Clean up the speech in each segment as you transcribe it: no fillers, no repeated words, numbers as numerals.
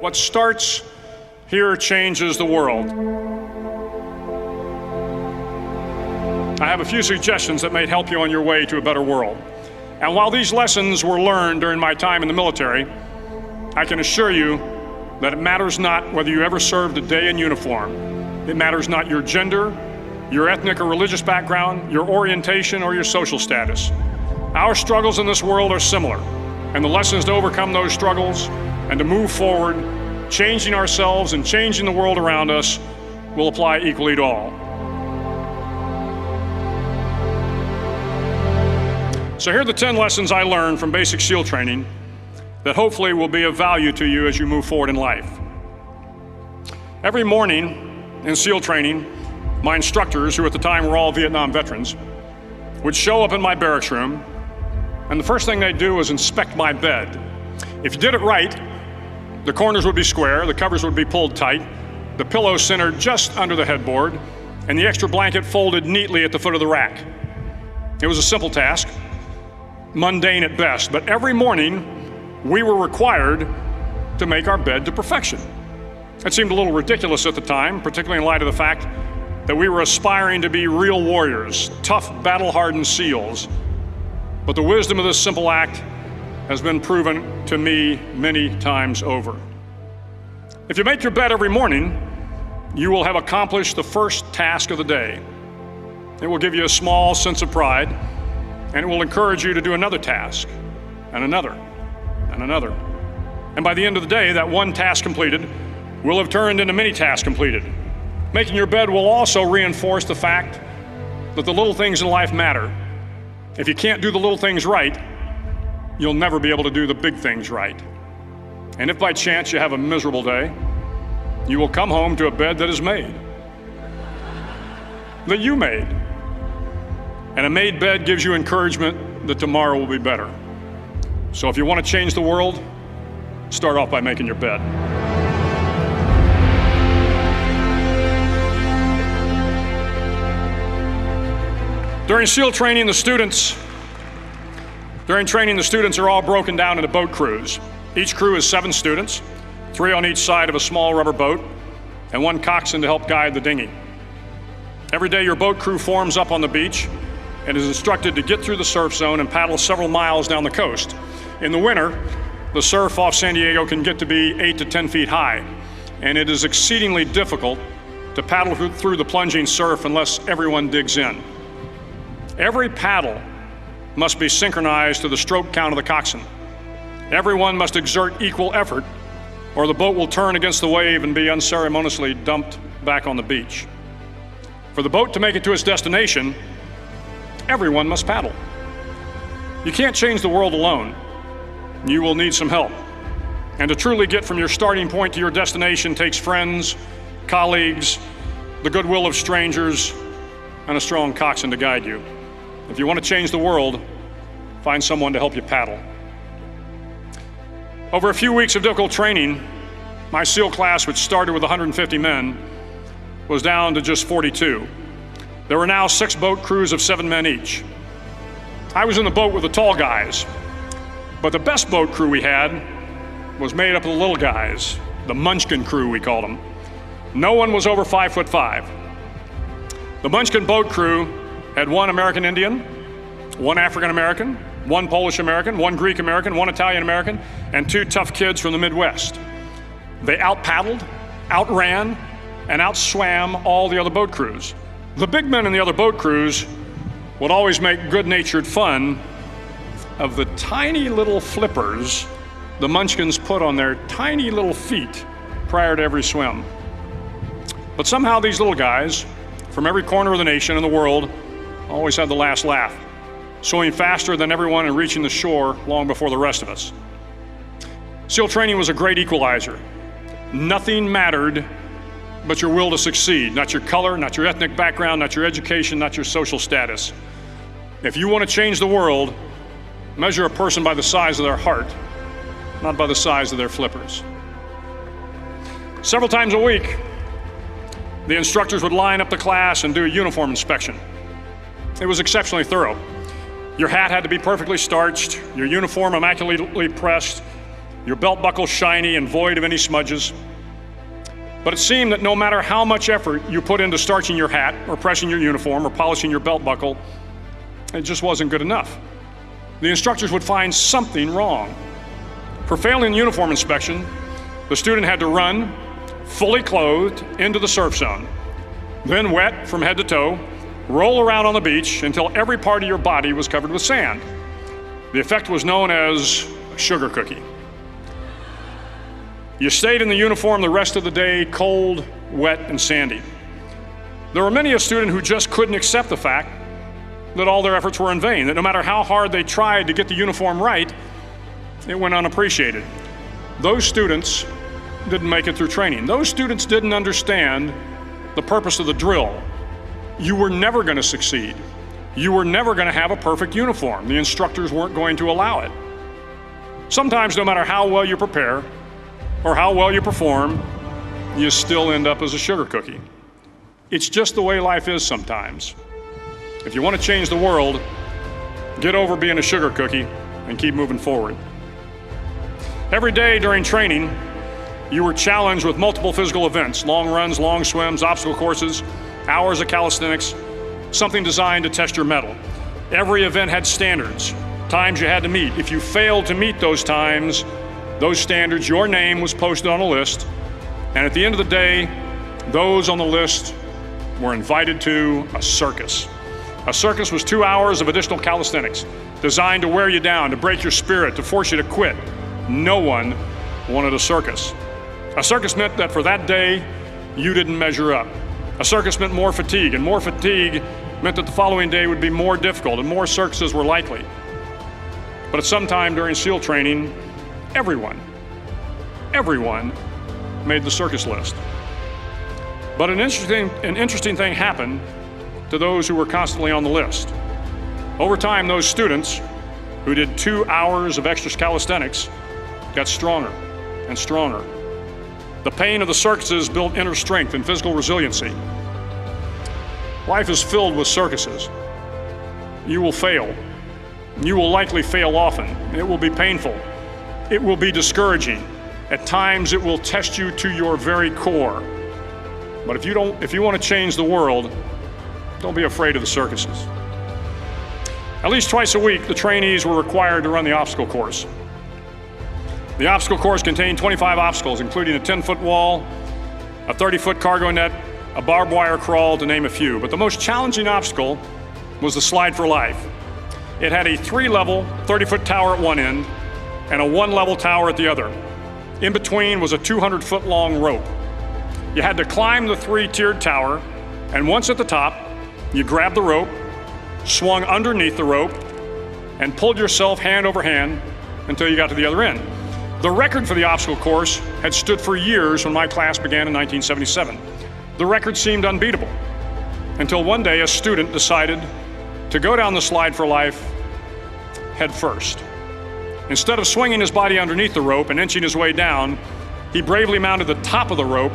What starts here changes the world. I have a few suggestions that may help you on your way to a better world. And while these lessons were learned during my time in the military, I can assure you that it matters not whether you ever served a day in uniform. It matters not your gender, your ethnic or religious background, your orientation, or your social status. Our struggles in this world are similar, and the lessons to overcome those struggles and to move forward, changing ourselves and changing the world around us, will apply equally to all. So here are the 10 lessons I learned from basic SEAL training that hopefully will be of value to you as you move forward in life. Every morning in SEAL training, my instructors, who at the time were all Vietnam veterans, would show up in my barracks room, and the first thing they'd do was inspect my bed. If you did it right, the corners would be square, the covers would be pulled tight, the pillow centered just under the headboard, and the extra blanket folded neatly at the foot of the rack. It was a simple task, mundane at best, but every morning we were required to make our bed to perfection. It seemed a little ridiculous at the time, particularly in light of the fact that we were aspiring to be real warriors, tough, battle-hardened SEALs. But the wisdom of this simple act has been proven to me many times over. If you make your bed every morning, you will have accomplished the first task of the day. It will give you a small sense of pride, and it will encourage you to do another task, and another, and another. And by the end of the day, that one task completed will have turned into many tasks completed. Making your bed will also reinforce the fact that the little things in life matter. If you can't do the little things right, you'll never be able to do the big things right. And if by chance you have a miserable day, you will come home to a bed that is made, that you made. And a made bed gives you encouragement that tomorrow will be better. So if you want to change the world, start off by making your bed. During SEAL training, the students are all broken down into boat crews. Each crew is 7 students, 3 on each side of a small rubber boat, and 1 coxswain to help guide the dinghy. Every day your boat crew forms up on the beach and is instructed to get through the surf zone and paddle several miles down the coast. In the winter, the surf off San Diego can get to be 8 to 10 feet high, and it is exceedingly difficult to paddle through the plunging surf unless everyone digs in. Every paddle must be synchronized to the stroke count of the coxswain. Everyone must exert equal effort, or the boat will turn against the wave and be unceremoniously dumped back on the beach. For the boat to make it to its destination, everyone must paddle. You can't change the world alone. You will need some help. And to truly get from your starting point to your destination takes friends, colleagues, the goodwill of strangers, and a strong coxswain to guide you. If you want to change the world, find someone to help you paddle. Over a few weeks of difficult training, my SEAL class, which started with 150 men, was down to just 42. There were now 6 boat crews of 7 men each. I was in the boat with the tall guys, but the best boat crew we had was made up of the little guys, the Munchkin crew we called them. No one was over 5'5". The Munchkin boat crew had 1 American Indian, 1 African American, 1 Polish American, 1 Greek American, 1 Italian American, and 2 tough kids from the Midwest. They out-paddled, outran, and outswam all the other boat crews. The big men in the other boat crews would always make good-natured fun of the tiny little flippers the Munchkins put on their tiny little feet prior to every swim. But somehow these little guys from every corner of the nation and the world always had the last laugh, swimming faster than everyone and reaching the shore long before the rest of us. SEAL training was a great equalizer. Nothing mattered but your will to succeed, not your color, not your ethnic background, not your education, not your social status. If you want to change the world, measure a person by the size of their heart, not by the size of their flippers. Several times a week, the instructors would line up the class and do a uniform inspection. It was exceptionally thorough. Your hat had to be perfectly starched, your uniform immaculately pressed, your belt buckle shiny and void of any smudges. But it seemed that no matter how much effort you put into starching your hat or pressing your uniform or polishing your belt buckle, it just wasn't good enough. The instructors would find something wrong. For failing the uniform inspection, the student had to run, fully clothed, into the surf zone, then wet from head to toe, roll around on the beach until every part of your body was covered with sand. The effect was known as a sugar cookie. You stayed in the uniform the rest of the day, cold, wet, and sandy. There were many a student who just couldn't accept the fact that all their efforts were in vain, that no matter how hard they tried to get the uniform right, it went unappreciated. Those students didn't make it through training. Those students didn't understand the purpose of the drill. You were never going to succeed. You were never going to have a perfect uniform. The instructors weren't going to allow it. Sometimes, no matter how well you prepare or how well you perform, you still end up as a sugar cookie. It's just the way life is sometimes. If you want to change the world, get over being a sugar cookie and keep moving forward. Every day during training, you were challenged with multiple physical events: long runs, long swims, obstacle courses, hours of calisthenics, something designed to test your mettle. Every event had standards, times you had to meet. If you failed to meet those times, those standards, your name was posted on a list, and at the end of the day, those on the list were invited to a circus. A circus was 2 hours of additional calisthenics, designed to wear you down, to break your spirit, to force you to quit. No one wanted a circus. A circus meant that for that day, you didn't measure up. A circus meant more fatigue, and more fatigue meant that the following day would be more difficult and more circuses were likely. But at some time during SEAL training, everyone made the circus list. But an interesting thing happened to those who were constantly on the list. Over time, those students who did 2 hours of extra calisthenics got stronger and stronger. The pain of the circuses built inner strength and physical resiliency. Life is filled with circuses. You will fail. You will likely fail often. It will be painful. It will be discouraging. At times, it will test you to your very core. But if you want to change the world, don't be afraid of the circuses. At least twice a week, the trainees were required to run the obstacle course. The obstacle course contained 25 obstacles, including a 10-foot wall, a 30-foot cargo net, a barbed wire crawl, to name a few. But the most challenging obstacle was the Slide for Life. It had a 3-level, 30-foot tower at one end and a 1-level tower at the other. In between was a 200-foot-long rope. You had to climb the 3-tiered tower, and once at the top, you grabbed the rope, swung underneath the rope, and pulled yourself hand over hand until you got to the other end. The record for the obstacle course had stood for years when my class began in 1977. The record seemed unbeatable until one day a student decided to go down the Slide for Life head first. Instead of swinging his body underneath the rope and inching his way down, he bravely mounted the top of the rope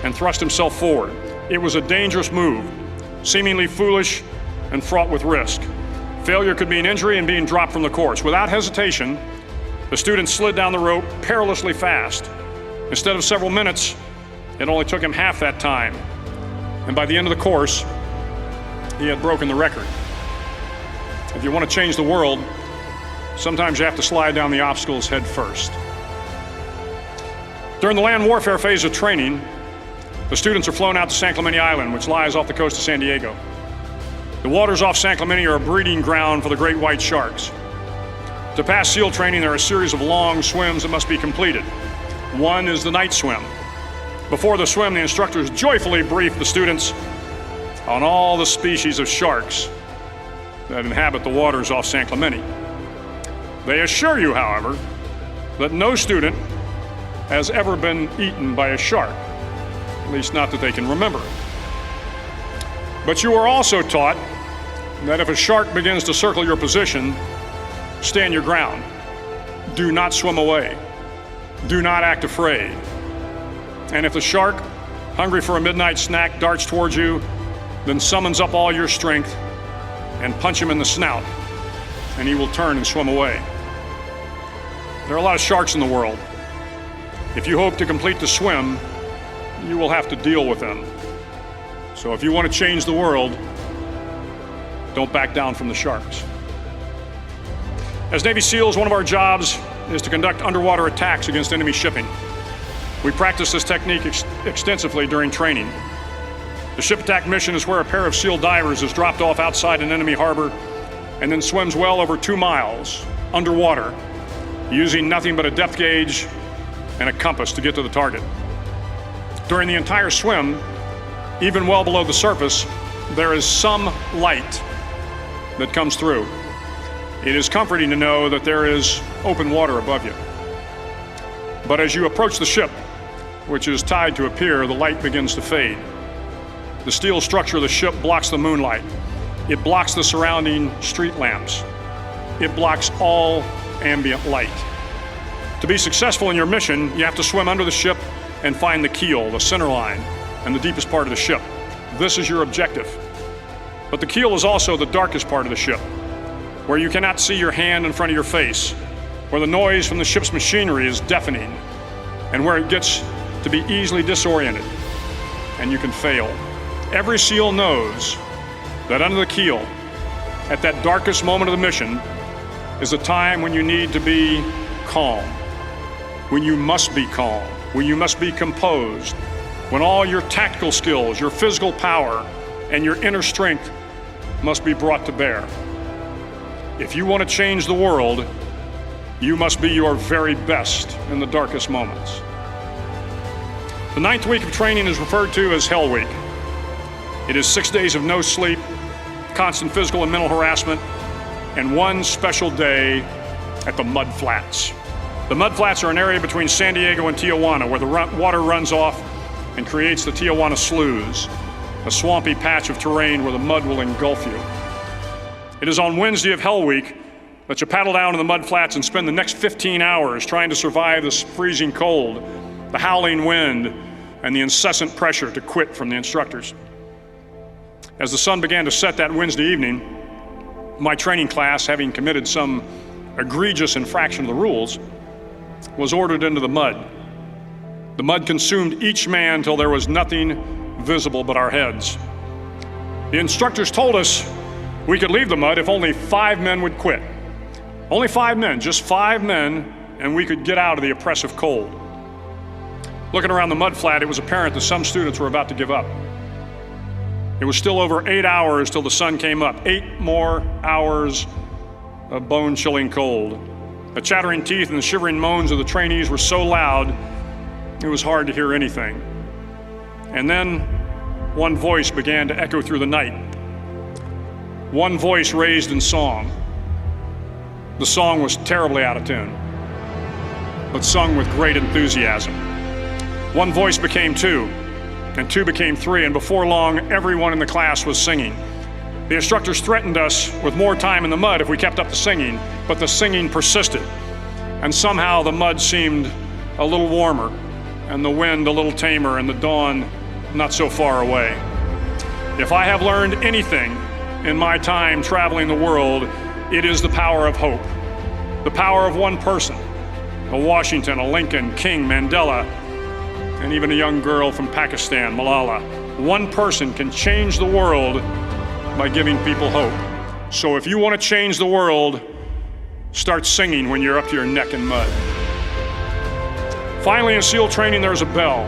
and thrust himself forward. It was a dangerous move, seemingly foolish and fraught with risk. Failure could mean injury and being dropped from the course. Without hesitation, the student slid down the rope perilously fast. Instead of several minutes, it only took him half that time. And by the end of the course, he had broken the record. If you want to change the world, sometimes you have to slide down the obstacles head first. During the land warfare phase of training, the students are flown out to San Clemente Island, which lies off the coast of San Diego. The waters off San Clemente are a breeding ground for the great white sharks. To pass SEAL training, there are a series of long swims that must be completed. One is the night swim. Before the swim, the instructors joyfully brief the students on all the species of sharks that inhabit the waters off San Clemente. They assure you, however, that no student has ever been eaten by a shark, at least not that they can remember. But you are also taught that if a shark begins to circle your position, stand your ground. Do not swim away. Do not act afraid. And if the shark, hungry for a midnight snack, darts towards you, then summons up all your strength and punch him in the snout, and he will turn and swim away. There are a lot of sharks in the world. If you hope to complete the swim, you will have to deal with them. So if you want to change the world, don't back down from the sharks. As Navy SEALs, one of our jobs is to conduct underwater attacks against enemy shipping. We practice this technique extensively during training. The ship attack mission is where a pair of SEAL divers is dropped off outside an enemy harbor and then swims well over 2 miles underwater, using nothing but a depth gauge and a compass to get to the target. During the entire swim, even well below the surface, there is some light that comes through. It is comforting to know that there is open water above you. But as you approach the ship, which is tied to a pier, the light begins to fade. The steel structure of the ship blocks the moonlight. It blocks the surrounding street lamps. It blocks all ambient light. To be successful in your mission, you have to swim under the ship and find the keel, the center line, and the deepest part of the ship. This is your objective. But the keel is also the darkest part of the ship, where you cannot see your hand in front of your face, where the noise from the ship's machinery is deafening, and where it gets to be easily disoriented, and you can fail. Every SEAL knows that under the keel, at that darkest moment of the mission, is a time when you need to be calm, when you must be calm, when you must be composed, when all your tactical skills, your physical power, and your inner strength must be brought to bear. If you want to change the world, you must be your very best in the darkest moments. The 9th week of training is referred to as Hell Week. It is 6 days of no sleep, constant physical and mental harassment, and one special day at the Mud Flats. The Mud Flats are an area between San Diego and Tijuana where the water runs off and creates the Tijuana Sloughs, a swampy patch of terrain where the mud will engulf you. It is on Wednesday of Hell Week that you paddle down to the Mud Flats and spend the next 15 hours trying to survive this freezing cold, the howling wind, and the incessant pressure to quit from the instructors. As the sun began to set that Wednesday evening, my training class, having committed some egregious infraction of the rules, was ordered into the mud. The mud consumed each man till there was nothing visible but our heads. The instructors told us we could leave the mud if only 5 men would quit. Only 5 men, just 5 men, and we could get out of the oppressive cold. Looking around the mud flat, it was apparent that some students were about to give up. It was still over 8 hours till the sun came up. 8 more hours of bone-chilling cold. The chattering teeth and the shivering moans of the trainees were so loud, it was hard to hear anything. And then one voice began to echo through the night. One voice raised in song. The song was terribly out of tune, but sung with great enthusiasm. One voice became 2, and 2 became 3, and before long, everyone in the class was singing. The instructors threatened us with more time in the mud if we kept up the singing, but the singing persisted, and somehow the mud seemed a little warmer, and the wind a little tamer, and the dawn not so far away. If I have learned anything in my time traveling the world, it is the power of hope. The power of one person, a Washington, a Lincoln, King, Mandela, and even a young girl from Pakistan, Malala. One person can change the world by giving people hope. So if you want to change the world, start singing when you're up to your neck in mud. Finally, in SEAL training, there's a bell.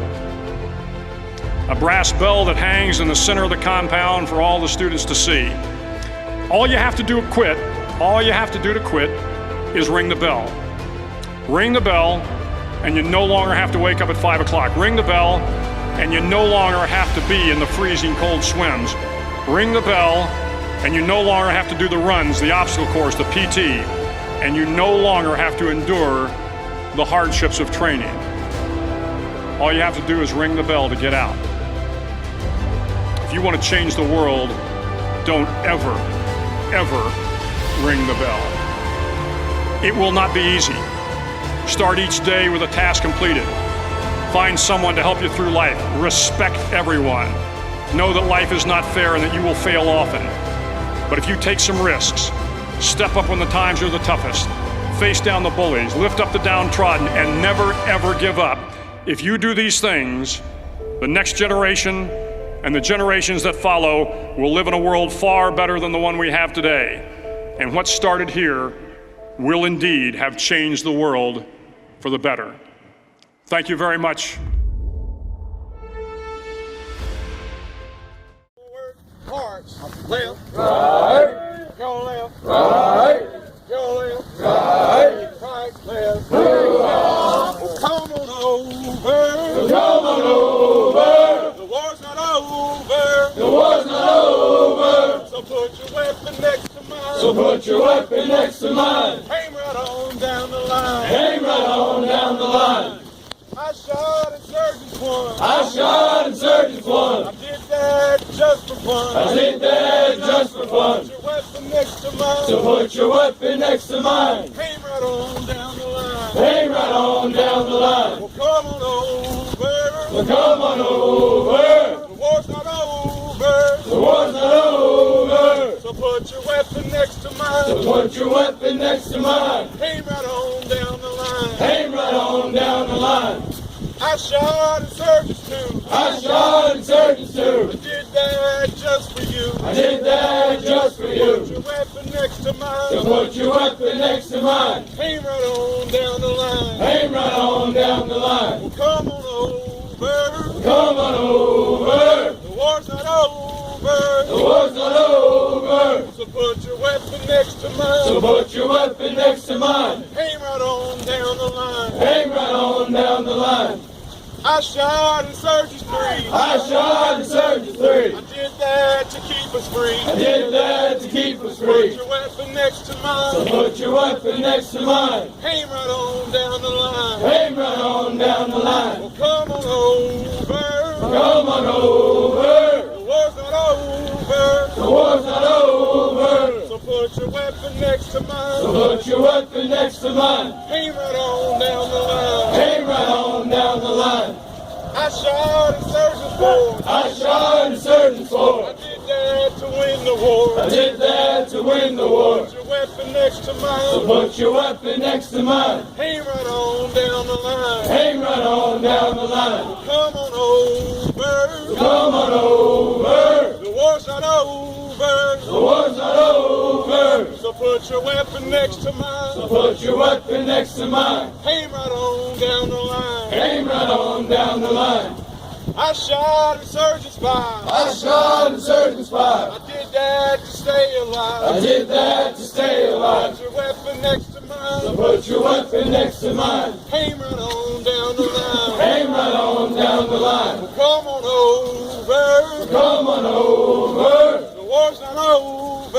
A brass bell that hangs in the center of the compound for all the students to see. All you have to do to quit is ring the bell. Ring the bell, and you no longer have to wake up at 5 o'clock. Ring the bell, and you no longer have to be in the freezing cold swims. Ring the bell, and you no longer have to do the runs, the obstacle course, the PT, and you no longer have to endure the hardships of training. All you have to do is ring the bell to get out. If you want to change the world, don't ever ring the bell. It will not be easy. Start each day with a task completed. Find someone to help you through life. Respect everyone. Know that life is not fair and that you will fail often. But if you take some risks, step up when the times are the toughest, face down the bullies, lift up the downtrodden, and never, ever give up. If you do these things, the next generation and the generations that follow will live in a world far better than the one we have today. And what started here will indeed have changed the world for the better. Thank you very much. March, left, right, go left, right, go left, right, left, well, come on over, come on over, the war's not over, the war's not over, so put your weapon next to mine, so put your weapon next to mine, aim right on down the line, aim right on down the line. I shot insurgents one. I shot insurgents one. I did that just for fun. I did that just for fun. Put your weapon next to mine. So put your weapon next to mine. Aim right on down the line. Aim right on down the line. Well, come on over. Well, come on over. The war's not over. The war's not over. So put your weapon next to mine. So put your weapon next to mine. Aim right on down the line. Aim right on down the line. I shot insurgents too. I shot insurgents too. I did that just for you. I did that just for you. Put your weapon next to mine. So put your weapon next to mine. Aim right on down the line. Aim right on down the line. Well, come on over. Come on over. The war's not over. The war's not over. So put your weapon next to mine. So put your weapon next to mine. Aim right on down the line. Aim right on down the line. I shot insurgents three. I shot insurgents three. I did that to keep us free. I did that to keep us free. Put your weapon next to mine. So put your weapon next to mine. Aim right on down the line. Aim right on down the line. Well, come on over. Come on over. The war's not over. The war's not over. So put your weapon next to mine. So put your weapon next to mine. Aim right on down the line. Aim right on down the line. I shot insurgents for. I shot insurgents for. I did that to win the war. I did that to win the war. Put your weapon next to mine. So put your weapon next to mine. Aim right on down the line. Aim right on down the line. Come on over. Come on over. The war's not over. The war's not over. So put your weapon next to mine. So put your weapon next to mine. Aim right on down the line. Aim right on down the line. I shot insurgents five. I shot insurgents five. I did that to stay alive. I did that to stay alive. Put your weapon next to mine. So put your weapon next to mine. Aim right on down the line. Aim right on down the line. Well, come on over. Come on over. The war's not over.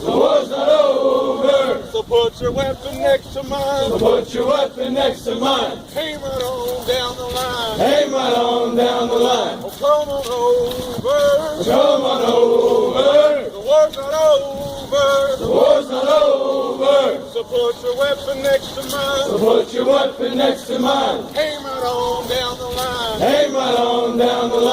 The war's not over. So put your weapon next to mine. So put your weapon next to mine. Aim right on down the line. Aim right on down the line. Oh, come on over. Come on over. The war's not over. The war's not over. So put your weapon next to mine. So put your weapon next to mine. Aim right on down the line. Aim right on down the line.